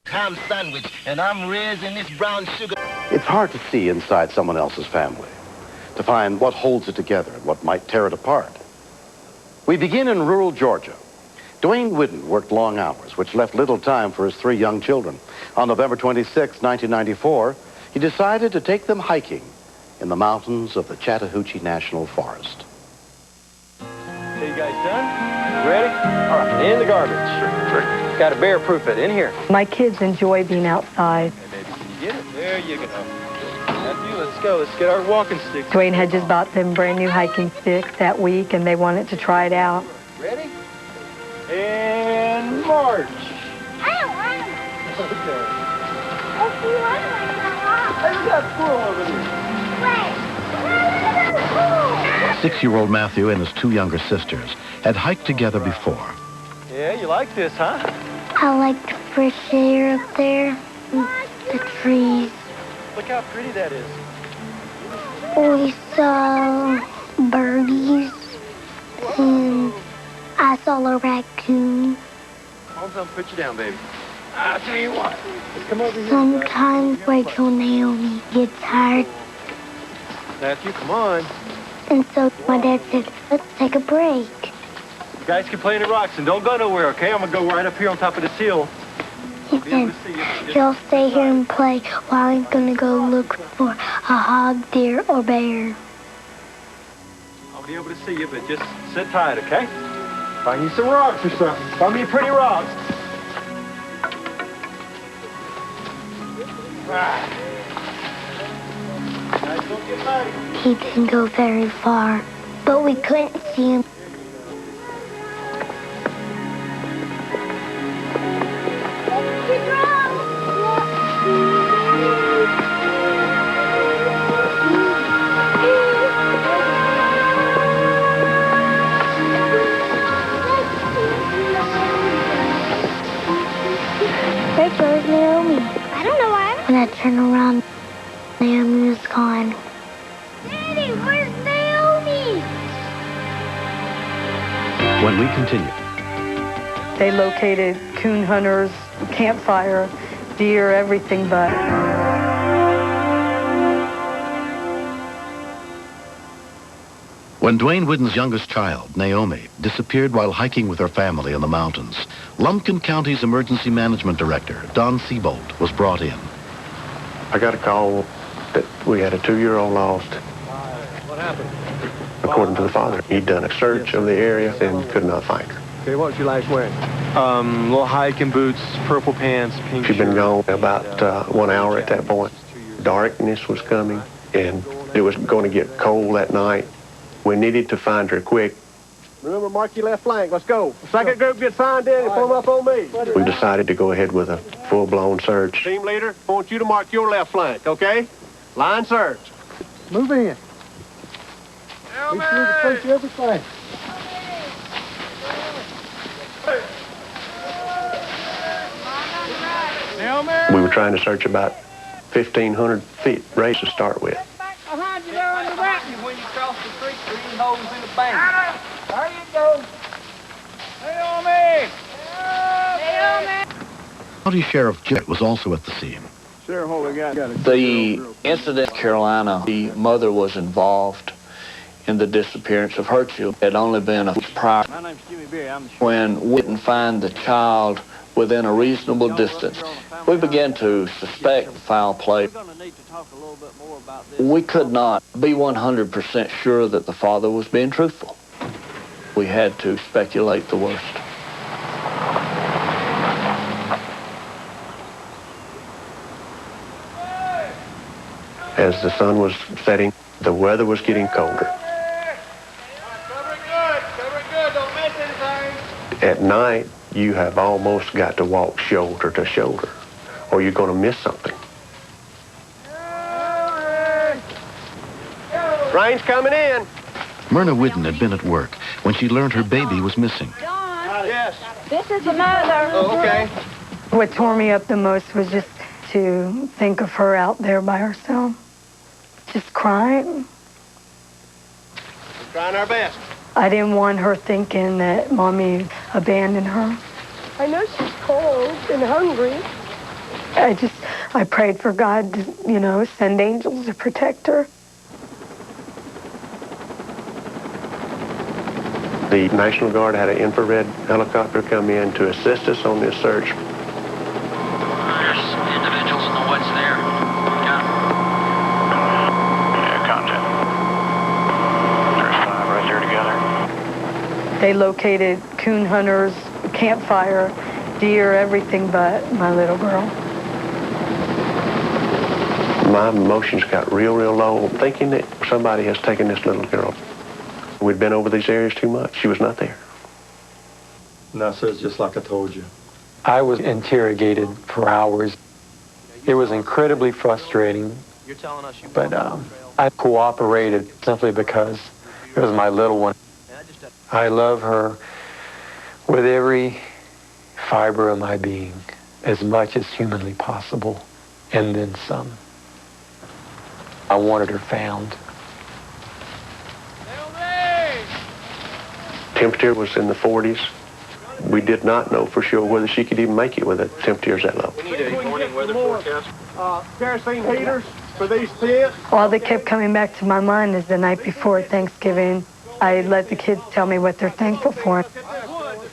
ham sandwich, and I'm raising this brown sugar. It's hard to see inside someone else's family, to find what holds it together and what might tear it apart. We begin in rural Georgia. Dwayne Whidden worked long hours, which left little time for his 3 young children. On November 26, 1994, he decided to take them hiking in the mountains of the Chattahoochee National Forest. Okay, you guys done? Ready? All right, in the garbage. Sure. Got to bear-proof it. In here. My kids enjoy being outside. Hey, baby, can you get it? There you go. Matthew, let's go. Let's get our walking sticks. Dwayne had just bought them brand new hiking sticks that week, and they wanted to try it out. Ready? And march. I don't want them. Okay. If you want them, Hey, we got a squirrel over there. wait. No, look at the pool. 6-year-old Matthew and his 2 younger sisters had hiked together before. Yeah, you like this, huh? I like the fresh air up there, the trees. Look how pretty that is. We saw birdies, and I saw a raccoon. Hold on, put you down, baby. I'll tell you what. Let's come over here. Sometimes Rachel and Naomi get tired, Matthew, come on. and so my dad said, let's take a break. You guys can play in the rocks and don't go nowhere, okay? I'm going to go right up here on top of this hill. He said, y'all stay here and play while I'm gonna go look for a hog, deer, or bear. I'll be able to see you, but just sit tight, okay? Find you some rocks or something. Find me a pretty rock. Guys, don't get muddy. He didn't go very far, but we couldn't see him. There goes Naomi. I don't know why. When I turned around, Naomi was gone. Daddy, where's Naomi? When we continue, They located coon hunters, campfire, deer, everything but. when Dwayne Whidden's youngest child, Naomi, disappeared while hiking with her family in the mountains, Lumpkin County's emergency management director, Don Seabolt, was brought in. I got a call that we had a 2-year-old lost. What happened? According to the father, he'd done a search of the area and could not find her. Okay, what was your last wearing? Little hiking boots, purple pants, pink She'd been shirt. gone about 1 hour at that point. Darkness was coming, and it was going to get cold that night. We needed to find her quick. Remember, mark your left flank. Let's go. Second group gets signed in and form up on me. We decided to go ahead with a full-blown search. Team leader, I want you to mark your left flank, okay? Line search. Move in. Be sure to place everything. We were trying to search about 1,500 feet race to start with. Behind you there on the right. When you cross the creek, 3 holes in the bank. There you go. Naomi! Naomi! County Sheriff Jarrett was also at the scene. The incident in Carolina, the mother was involved in the disappearance of her children. It had only been a week prior when we didn't find the child within a reasonable distance. We began to suspect foul play. We could not be 100% sure that the father was being truthful. We had to speculate the worst. As the sun was setting, the weather was getting colder. Cover it good, don't miss anything. At night, you have almost got to walk shoulder to shoulder, or you're going to miss something. Rain's coming in. Myrna Whidden had been at work when she learned her baby was missing. Yes. This is the mother. Oh, okay. What tore me up the most was just to think of her out there by herself, just crying. We're trying our best. I didn't want her thinking that Mommy abandoned her. I know she's cold and hungry. I prayed for God to, send angels to protect her. The National Guard had an infrared helicopter come in to assist us on this search. There's individuals in the woods there. Got them. Yeah, contact. There's 5 right there together. They located coon hunters, campfire, deer, everything but my little girl. My emotions got real low, thinking that somebody has taken this little girl. We'd been over these areas too much. She was not there. No, sir, it's just like I told you. I was interrogated for hours. It was incredibly frustrating, but I cooperated simply because it was my little one. I love her with every fiber of my being, as much as humanly possible, and then some. I wanted her found. Temperature was in the 40s. We did not know for sure whether she could even make it with a temperatures that low. We need a morning weather forecast. Kerosene heaters for these tents. All that kept coming back to my mind is the night before Thanksgiving. I let the kids tell me what they're thankful for.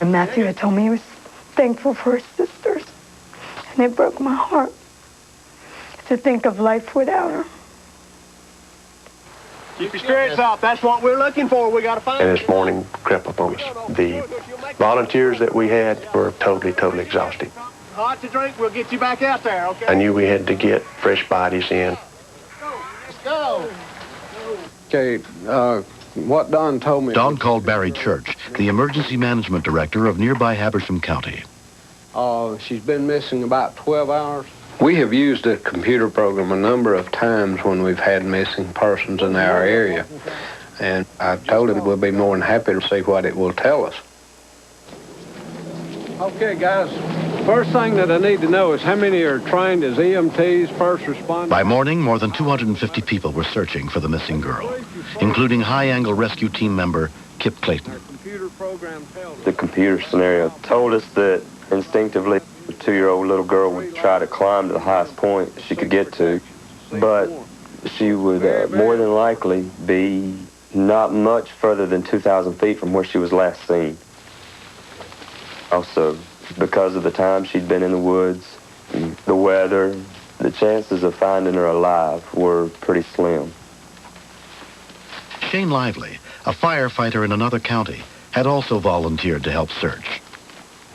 And Matthew had told me he was thankful for his sisters. And it broke my heart to think of life without her. Keep your spirits up. That's what we're looking for. We got to find And this morning crept upon us. The volunteers that we had were totally exhausted. Hot to drink. We'll get you back out there, okay? I knew we had to get fresh bodies in. Let's go. Okay, what Don told me... Don called Barry Church, the emergency management director of nearby Habersham County. She's been missing about 12 hours. We have used a computer program a number of times when we've had missing persons in our area. And I told him we'll be more than happy to see what it will tell us. Okay, guys. First thing that I need to know is how many are trained as EMTs, first responders? By morning, more than 250 people were searching for the missing girl, including high-angle rescue team member Kip Clayton. The computer scenario told us that instinctively the 2-year-old little girl would try to climb to the highest point she could get to, but she would more than likely be not much further than 2,000 feet from where she was last seen. Also, because of the time she'd been in the woods, the weather, the chances of finding her alive were pretty slim. Shane Lively, a firefighter in another county, had also volunteered to help search.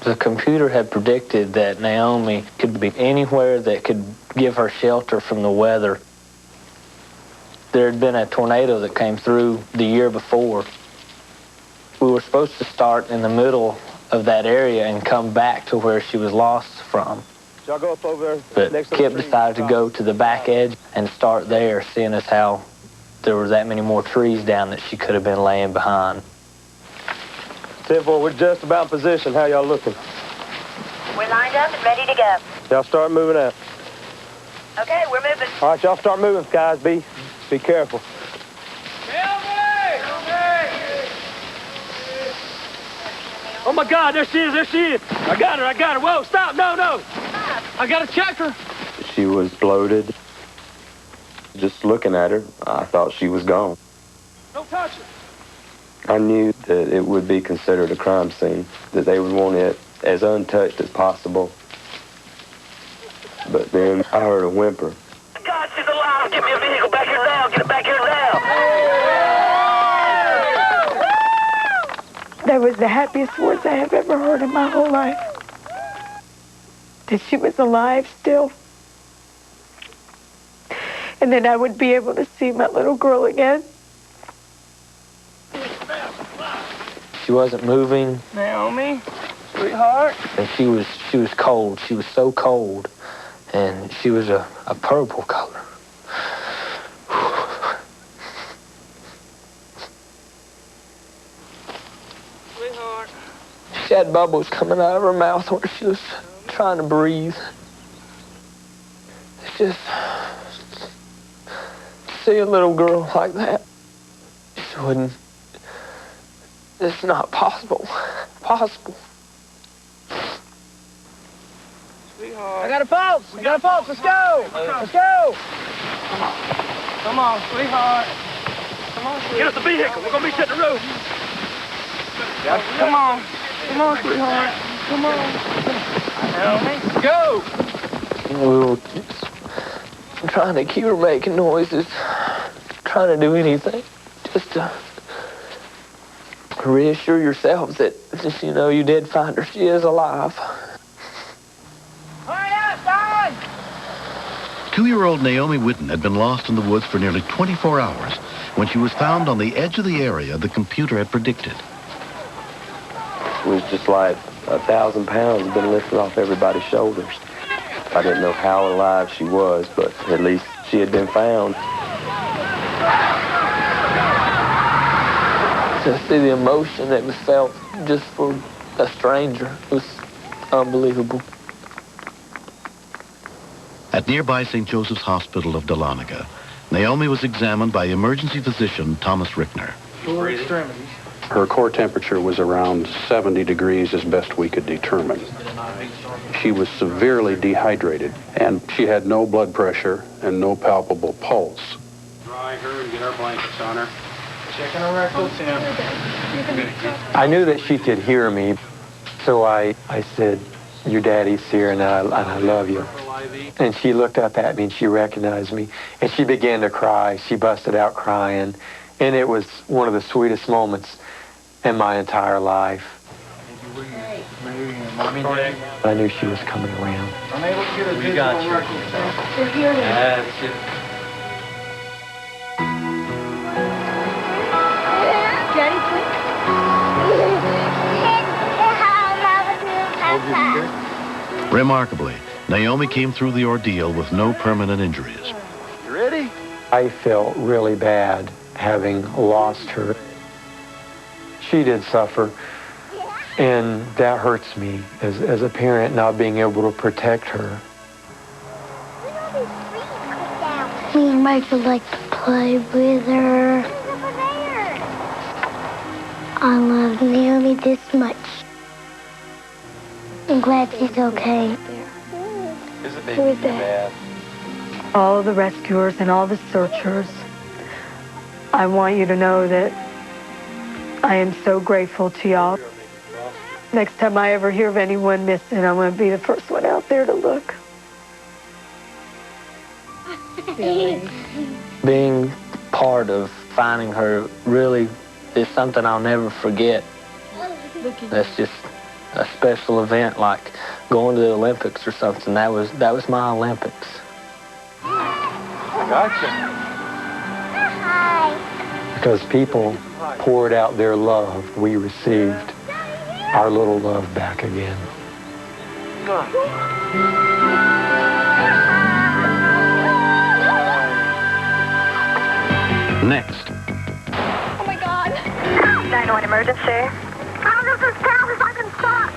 The computer had predicted that Naomi could be anywhere that could give her shelter from the weather. There had been a tornado that came through the year before. We were supposed to start in the middle of that area and come back to where she was lost from. Y'all go up over there. But Kip decided to go to the back edge and start there, seeing as how there were that many more trees down that she could have been laying behind. 10-4, we're just about in position. How y'all looking? We're lined up and ready to go. Y'all start moving out. Okay, we're moving. All right, y'all start moving, guys. Be careful. Oh my God, there she is. I got her. Whoa, stop, no. I gotta check her. She was bloated. Just looking at her, I thought she was gone. Don't touch her. I knew that it would be considered a crime scene, that they would want it as untouched as possible. But then I heard a whimper. God, she's alive. Get me a vehicle back here now. Get it back here now. That was the happiest words I have ever heard in my whole life. That she was alive still. And then I would be able to see my little girl again. She wasn't moving. Naomi, sweetheart. And she was cold. She was so cold. And she was a purple color. Sweetheart. She had bubbles coming out of her mouth where she was trying to breathe. It's just... see a little girl like that. Just wouldn't... it's not possible. I got a pulse. I got a pulse. Let's go. Let's go. Come on, sweetheart. Come on, sweetheart. Get us a vehicle. We're going to be sitting the road. Come on. Come on, sweetheart. Come on. Go. We were trying to keep her making noises, trying to do anything, just to reassure yourselves that, you know, you did find her. She is alive. Hurry up, Don! 2-year-old Naomi Whitten had been lost in the woods for nearly 24 hours when she was found on the edge of the area the computer had predicted. It was just like 1,000 pounds had been lifted off everybody's shoulders. I didn't know how alive she was, but at least she had been found. To see the emotion that was felt just for a stranger was unbelievable. At nearby St. Joseph's Hospital of Dahlonega, Naomi was examined by emergency physician Thomas Rickner. Lower extremities. Her core temperature was around 70 degrees as best we could determine. She was severely dehydrated, and she had no blood pressure and no palpable pulse. Dry her and get our blankets on her. Checking her rectal temp. I knew that she could hear me, so I said, "Your daddy's here, and I love you." And she looked up at me, and she recognized me, and she began to cry. She busted out crying, and it was one of the sweetest moments in my entire life. I knew she was coming around. I'm able to get a digital rectal temp. We're here now. That's it. Daddy, please. Remarkably, Naomi came through the ordeal with no permanent injuries. You ready? I felt really bad having lost her. She did suffer, and that hurts me as a parent, not being able to protect her. Me and Mike would like to play with her. I love Naomi this much. I'm glad she's okay. Who is that? All the rescuers and all the searchers, I want you to know that I am so grateful to y'all. Next time I ever hear of anyone missing, I'm going to be the first one out there to look. Being part of finding her really is something I'll never forget. That's just a special event, like going to the Olympics or something. That was my Olympics. Gotcha. Because people poured out their love, we received our little love back again. Next. Oh my God. 911 emergency. How does this town if I can stop?